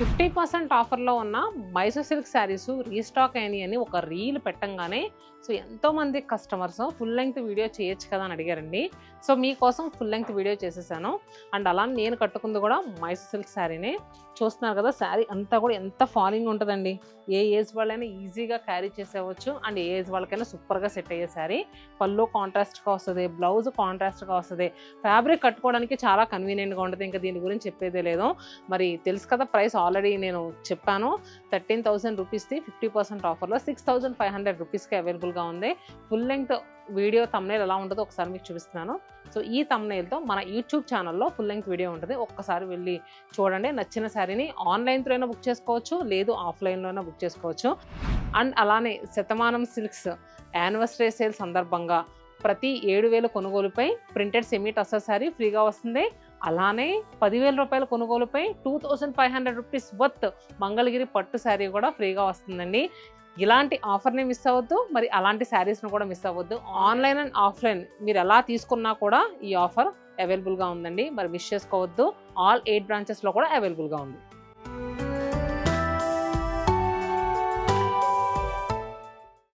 50% ఆఫర్లో ఉన్న Mysore silk saris restock అయినాయి అని ఒక రీల్ పెట్టంగానే సో ఎంతోమంది కస్టమర్స్ ఫుల్ లెంగ్త్ వీడియో చేయొచ్చు కదా అని అడిగారండి. సో మీకోసం ఫుల్ లెంగ్త్ వీడియో చేసేసాను. అండ్ అలా నేను కట్టుకుంది కూడా మైసూర్ సిల్క్ శారీనే. చూస్తున్నారు కదా, శారీ అంతా కూడా ఎంత ఫాలింగ్ ఉంటుందండి. ఏ ఏజ్ వాళ్ళైనా ఈజీగా క్యారీ చేసేవచ్చు అండ్ ఏ ఏజ్ వాళ్ళకైనా సూపర్గా సెట్ అయ్యే శారీ. పళ్ళు కాంట్రాస్ట్గా వస్తుంది, బ్లౌజ్ కాంట్రాస్ట్గా వస్తుంది, ఫ్యాబ్రిక్ కట్టుకోవడానికి చాలా కన్వీనియంట్గా ఉంటుంది. ఇంకా దీని గురించి చెప్పేదే లేదు. మరి తెలుసు కదా, ప్రైస్ ఆల్రెడీ నేను చెప్పాను. 13,000 రూపీస్ది 50% ఆఫర్లో 6,500 రూపీస్కి అవైలబుల్గా ఉంది. ఫుల్ లెంగ్త్ వీడియో థంబ్నెయిల్ ఎలా ఉంటుందో ఒకసారి మీకు చూపిస్తున్నాను. సో ఈ థంబ్నెయిల్తో మన యూట్యూబ్ ఛానల్లో ఫుల్ లెంగ్త్ వీడియో ఉంటుంది. ఒక్కసారి వెళ్ళి చూడండి. నచ్చిన శారీని ఆన్లైన్తో అయినా బుక్ చేసుకోవచ్చు, లేదు ఆఫ్లైన్లో అయినా బుక్ చేసుకోవచ్చు. అండ్ అలానే శతమానం సిల్క్స్ యానివర్సరీ సేల్ సందర్భంగా ప్రతి 7,000 కొనుగోలుపై ప్రింటెడ్ సెమీ టస్సర్ శారీ ఫ్రీగా వస్తుంది. అలానే 10,000 రూపాయల కొనుగోలుపై 2,500 రూపీస్ వర్త్ మంగళగిరి పట్టు శారీ కూడా ఫ్రీగా వస్తుందండి. ఇలాంటి ఆఫర్ని మిస్ అవ్వద్దు, మరి అలాంటి శారీస్ను కూడా మిస్ అవ్వద్దు. ఆన్లైన్ అండ్ ఆఫ్లైన్ మీరు ఎలా తీసుకున్నా కూడా ఈ ఆఫర్ అవైలబుల్గా ఉందండి. మరి మిస్ చేసుకోవద్దు. ఆల్ 8 బ్రాంచెస్లో కూడా అవైలబుల్గా ఉంది.